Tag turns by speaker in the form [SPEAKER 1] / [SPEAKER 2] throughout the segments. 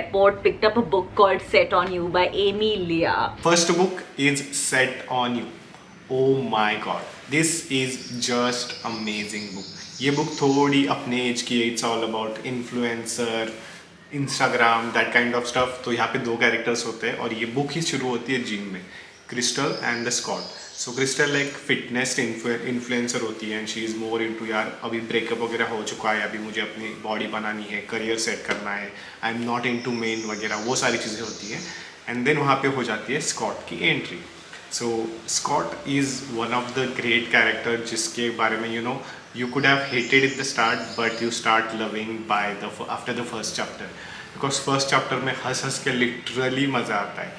[SPEAKER 1] Airport, picked up a book called Set on You by Amy Leah.
[SPEAKER 2] First book is Set on You. Oh my god, this is just amazing book. ये book थोड़ी अपने as की है. It's all about influencer, Instagram, that kind of stuff. तो यहाँ पे दो characters होते हैं और ये बुक ही शुरू होती है जिम में, Crystal and the Scott. So Crystal एक फिटनेस इन्फ्लुएंसर होती है and she is more into यार अभी ब्रेकअप वगैरह हो चुका है, अभी मुझे अपनी बॉडी बनानी है, करियर सेट करना है, I am not into main वगैरह, वो सारी चीज़ें होती हैं. एंड देन वहाँ पे हो जाती है स्कॉट की entry. So Scott is one of the great character जिसके बारे में you could have hated at the start but you start loving by after the first chapter, because first chapter में हंस के literally मज़ा आता है.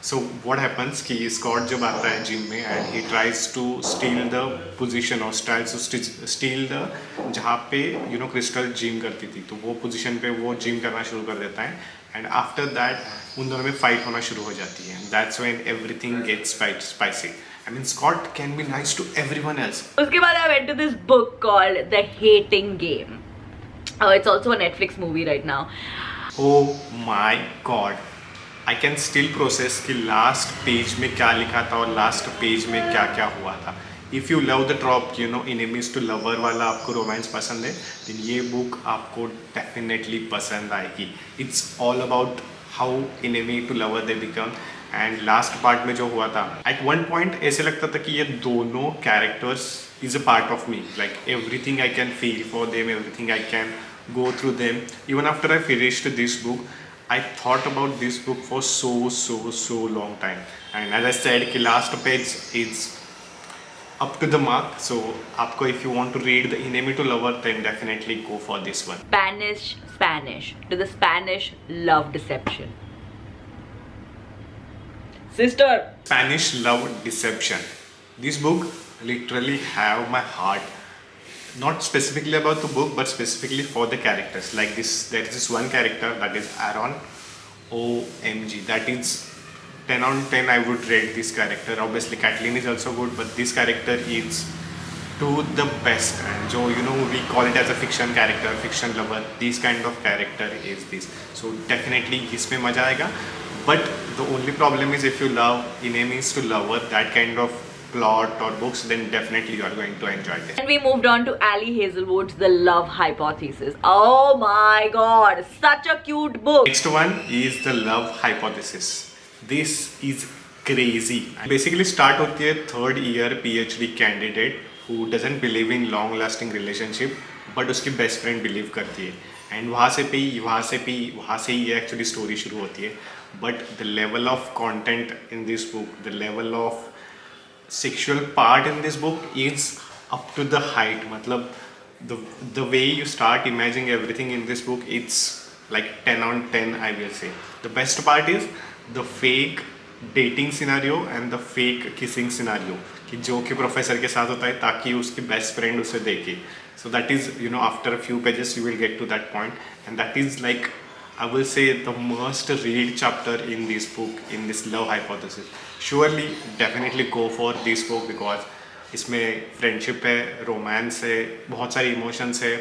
[SPEAKER 2] So what happens कि स्कॉट जब आता है जिम में and he tries to steal the position or tries to steal the जहाँ पे क्रिस्टल जिम करती थी, तो वो पोजीशन पे वो जिम करना शुरू कर देता है and after that उन दोनों में फाइट होना शुरू हो जाती है. That's when everything gets spicy. I mean, Scott can be nice to everyone else.
[SPEAKER 1] उसके बाद I went to this book called The Hating Game. It's also a Netflix movie right now.
[SPEAKER 2] Oh my God. I can still process कि last page में क्या लिखा था और last page में क्या क्या हुआ था. If you love the trope, enemies to lover वाला आपको रोमांस पसंद है, then ये book आपको definitely पसंद आएगी. It's all about how enemy to lover they become. And last part में जो हुआ था, एट वन पॉइंट ऐसे लगता था कि ये दोनों characters is a part of me, like everything I can feel for them, everything I can go through them. Even after I finished this book, I thought about this book for so long time. And as I said कि last page is up to the mark. So आपको if you want to read the enemy to lover, then definitely go for this one.
[SPEAKER 1] Spanish to the Spanish love deception. Sister,
[SPEAKER 2] Spanish love deception. This book literally have my heart. Not specifically about the book, but specifically for the characters. Like this, there is this one character that is Aaron. OMG, that is 10 on 10. I would rate this character. Obviously, Kathleen is also good, but this character is to the best. And so we call it as a fiction character, fiction lover. This kind of character is this. So definitely, इसमें मजा आएगा. But the only problem is if you love enemies to lover, that kind of plot or books, then definitely you are going to enjoy this.
[SPEAKER 1] And we moved on to Ali Hazelwood's The Love Hypothesis. Oh my god, such a cute book.
[SPEAKER 2] Next one is The Love Hypothesis. This is crazy. Basically start होती है third year PhD candidate who doesn't believe in long lasting relationship, but उसकी best friend believe करती है. And वहाँ से ही ये actually story शुरू होती है. But the level of content in this book, the level of sexual part in this book is up to the height. मतलब the way you start imagining everything in this book, it's like 10 on 10 I will say. The best part is the fake dating scenario and the fake kissing scenario कि जो कि professor के साथ होता है ताकि उसकी बेस्ट फ्रेंड उसे देखे. So that is after a few pages you will get to that point, and that is like I will say the most read chapter in this book, in this love hypothesis. Surely definitely go for this book because इसमें friendship है, romance है, बहुत सारे emotions है,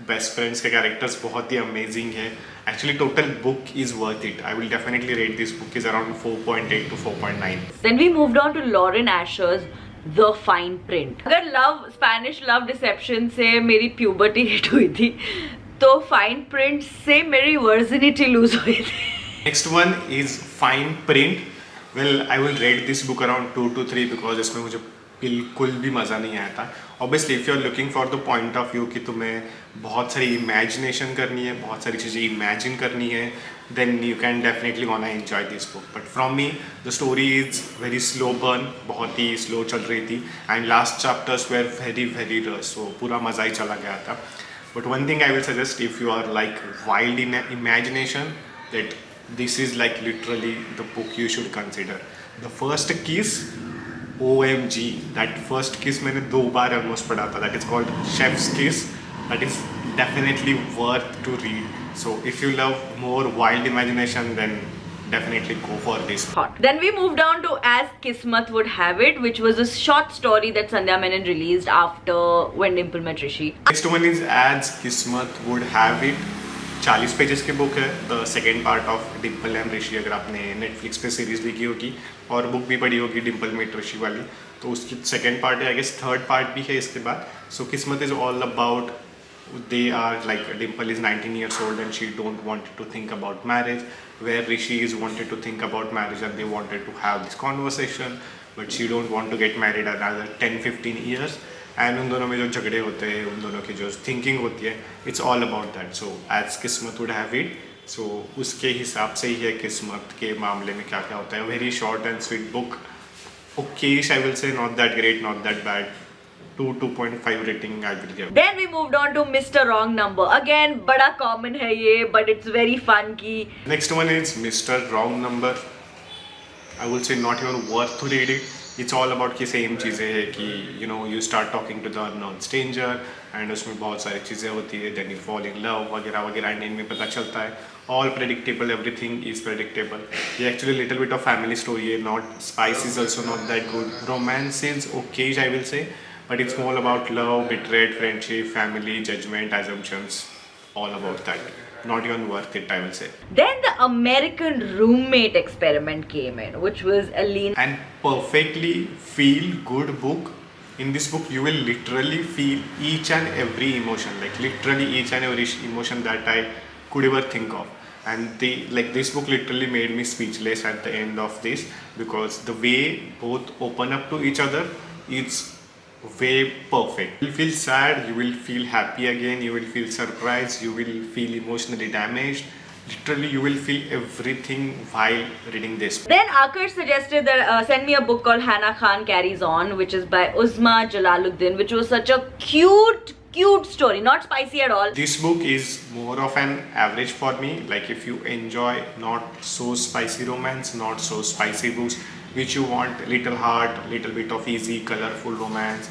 [SPEAKER 2] best friends के characters बहुत ही amazing है. Actually total book is worth it. I will definitely rate this book is around 4.8 to 4.9.
[SPEAKER 1] Then we moved on to Lauren Asher's The Fine Print. अगर Spanish love dissipation से मेरी puberty hit हुई थी, तो fine print से मेरी virginity lose हुई थी.
[SPEAKER 2] Next one is fine print. Well I will rate this book around 2 to 3 because इसमें मुझे बिल्कुल भी मज़ा नहीं आया था. Obviously if you are looking for the point of view कि तुम्हें बहुत सारी इमेजिनेशन करनी है, बहुत सारी चीज़ें इमेजिन करनी है, then you can definitely gonna enjoy this book. But from me the story is very slow burn, बहुत ही स्लो चल रही थी and last chapters were very very rush, so पूरा मज़ा ही चला गया था. But one thing I will suggest if you are like wild in imagination, that this is like literally the book you should consider. The first kiss, OMG, that first kiss मैंने 2 बार almost पढ़ा था. That is called Chef's Kiss. That is definitely worth to read. So if you love more wild imagination, then definitely go for this.
[SPEAKER 1] Then we moved on to As Kismat Would Have It, which was a short story that Sandhya Menon released after When Dimple Met Rishi.
[SPEAKER 2] Next one is As Kismat Would Have It. 40 pages की book है, the second part of Dimple M Rishi, अगर आपने Netflix पे series देखी होगी और book भी पढ़ी होगी डिम्पल मेट ऋषि वाली, तो उसकी सेकेंड पार्ट है, आई गेस थर्ड पार्ट भी है इसके बाद. सो किस्मत is all about, they are like Dimple is 19 years old and she don't want to think about marriage, where Rishi is wanted to think about marriage and they wanted to have this conversation, but she don't want to get married another 10-15 years. And उन दोनों में जो झगड़े होते हैं, उन दोनों की जो थिंकिंग होती है, it's all about that. So as किस्मत वुड हैव इट, सो उसके हिसाब से ही है किस्मत के मामले में क्या क्या होता है. Very short and sweet book, Okesh I will say, not that great, not that bad. 2.5 rating I will give.
[SPEAKER 1] Then we moved on to Mr. Wrong Number. Again, बड़ा common है ये, but it's very fun की.
[SPEAKER 2] Next one is Mr. Wrong Number. I will say not even worth to read it. It's all about कि same चीज़ें है कि you know you start talking to the unknown stranger and उसमें बहुत सारी चीज़ें होती है, then you fall in love वगैरह वगैरह, and में पता चलता है all predictable, everything is predictable. ये actually little bit of family story है, not spice is also not that good. Romance is okay I will say, but it's more about love, betrayal, friendship, family, judgment, assumptions, all about that. Not even worth it, I will say.
[SPEAKER 1] Then the American Roommate experiment came in, which was a lean
[SPEAKER 2] And perfectly feel good book. In this book, you will literally feel each and every emotion, like literally each and every emotion that I could ever think of. And this book literally made me speechless at the end of this, because the way both open up to each other, it's way perfect. You will feel sad, you will feel happy again, you will feel surprised, you will feel emotionally damaged. Literally, you will feel everything while reading this.
[SPEAKER 1] Then Akash suggested that send me a book called Hannah Khan Carries On, which is by Uzma Jalaluddin, which was such a cute story, not spicy at all.
[SPEAKER 2] This book is more of an average for me. Like if you enjoy not so spicy romance, not so spicy books, which you want little heart, little bit of easy colorful romance,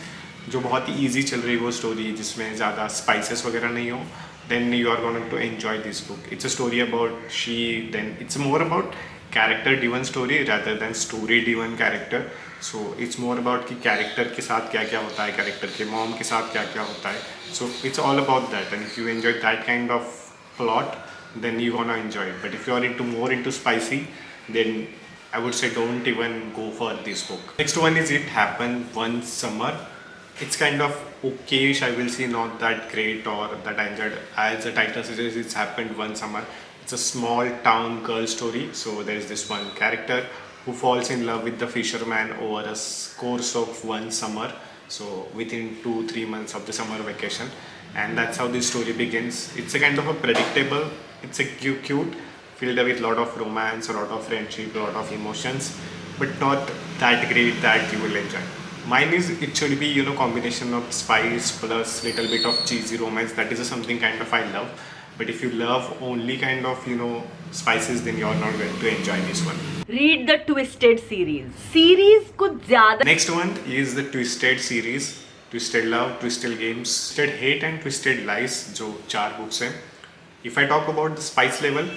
[SPEAKER 2] जो बहुत ही easy चल रही है वो story जिसमें ज़्यादा spices वगैरह नहीं हो, then you are going to enjoy this book. It's a story about then it's more about character driven story rather than story driven character. So it's more about कि character के साथ क्या क्या होता है, character के mom के साथ क्या क्या होता है. So it's all about that, and if you enjoy that kind of plot, then you gonna enjoy it. But if you are more into spicy, then I would say don't even go for this book. Next one is It Happened One Summer. It's kind of okayish, I will say, not that great or that I enjoyed. As the title suggests, it's happened one summer. It's a small town girl story. So there is this one character who falls in love with the fisherman over a course of one summer. So within 2-3 months of the summer vacation, and that's how this story begins. It's a kind of a predictable. It's a cute. Filled with a lot of romance, a lot of friendship, a lot of emotions, but not that great that you will enjoy. Mine is, it should be, you know, combination of spice plus little bit of cheesy romance. That is something kind of I love. But if you love only kind of, you know, spices, then you're not going to enjoy this one.
[SPEAKER 1] Read the Twisted series. Series कुछ ज़्यादा.
[SPEAKER 2] Next one is the Twisted series. Twisted Love, Twisted Games, Twisted Hate and Twisted Lies, जो 4 books हैं. If I talk about the spice level,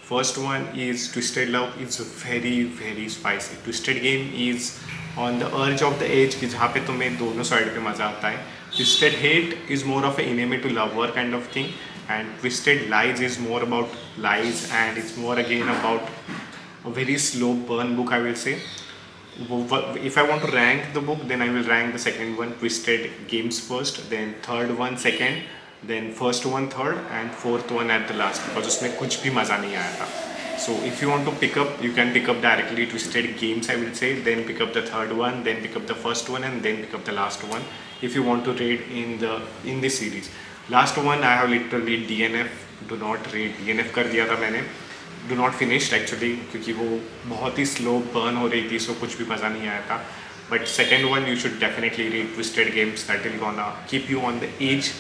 [SPEAKER 2] first one is Twisted Love. It's very spicy. Twisted Game is on the urge of the age कि जहाँ पे तुम्हें दोनों side पे मज़ा आता है. Twisted Hate is more of an enemy to lover kind of thing, and Twisted Lies is more about lies, and it's more again about a very slow burn book, I will say. If I want to rank the book, then I will rank the second one, Twisted Games, first, then third one second, then first one third, and fourth one at the last, because उसमें कुछ भी मज़ा नहीं आया था. So if you want to pick up, you can pick up directly Twisted Games, I will say, then pick up the third one, then pick up the first one, and then pick up the last one if you want to read in this series. Last one I have literally DNF. Do not read. DNF कर दिया था मैंने. Do not finished actually, क्योंकि वो बहुत ही slow burn हो रही थी, so कुछ भी मज़ा नहीं आया था. But second one you should definitely read, Twisted Games. That will gonna keep you on the edge.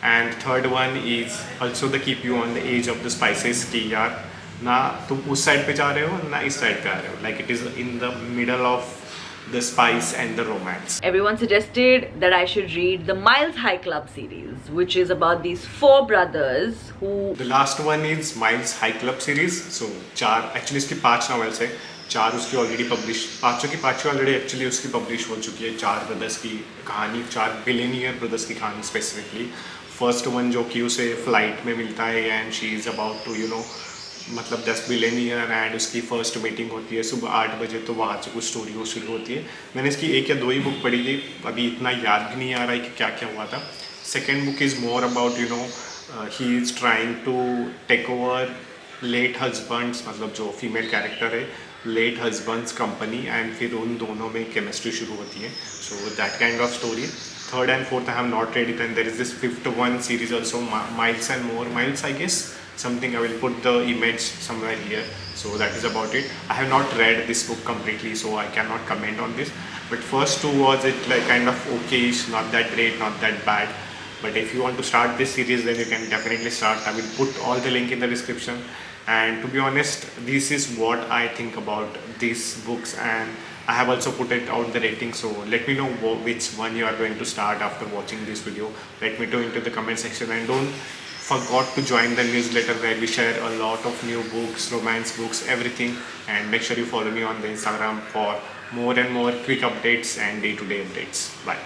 [SPEAKER 2] And third one is also the keep you on the edge of the spices कि यार ना तुम उस side पे जा रहे हो ना इस साइड पे आ रहे हो. Like it is in the middle of the spice and the romance.
[SPEAKER 1] Everyone suggested that I should read the Miles High Club series, which is about these 4 brothers who.
[SPEAKER 2] The last one is Miles High Club series. So 4 actually इसकी 5 novels है. 4 उसकी already publish, 5 की 5 already actually उसकी publish हो चुकी है. 4 brothers की कहानी, 4 बिलियनियर ब्रदर्स की कहानी स्पेसिफिकली. फर्स्ट वन जो कि उसे फ्लाइट में मिलता है and she is about to मतलब 10 बिलियनियर एंड उसकी फर्स्ट मीटिंग होती है सुबह 8 बजे, तो वहाँ से कुछ स्टोरी वो शुरू होती है. मैंने इसकी 1 या 2 ही बुक पढ़ी थी, अभी इतना याद भी नहीं आ रहा है कि क्या क्या हुआ था. Second book is more about he is trying to take over late husband's, मतलब जो फीमेल कैरेक्टर है लेट हस्बैंड्स कंपनी, एंड फिर उन दोनों में केमिस्ट्री शुरू होती है. So that kind of story. Third and fourth I have not read it, and there is this fifth one series also, miles and more miles I guess, something. I will put the image somewhere here. So that is about it. I have not read this book completely, so I cannot comment on this, but first two was it like kind of okayish, not that great, not that bad. But if you want to start this series, then you can definitely start. I will put all the link in the description. And to be honest, this is what I think about these books, and I have also put it out the rating. So let me know which one you are going to start after watching this video. Let me know into the comment section, and don't forgot to join the newsletter where we share a lot of new books, romance books, everything. And make sure you follow me on the Instagram for more and more quick updates and day-to-day updates. Bye.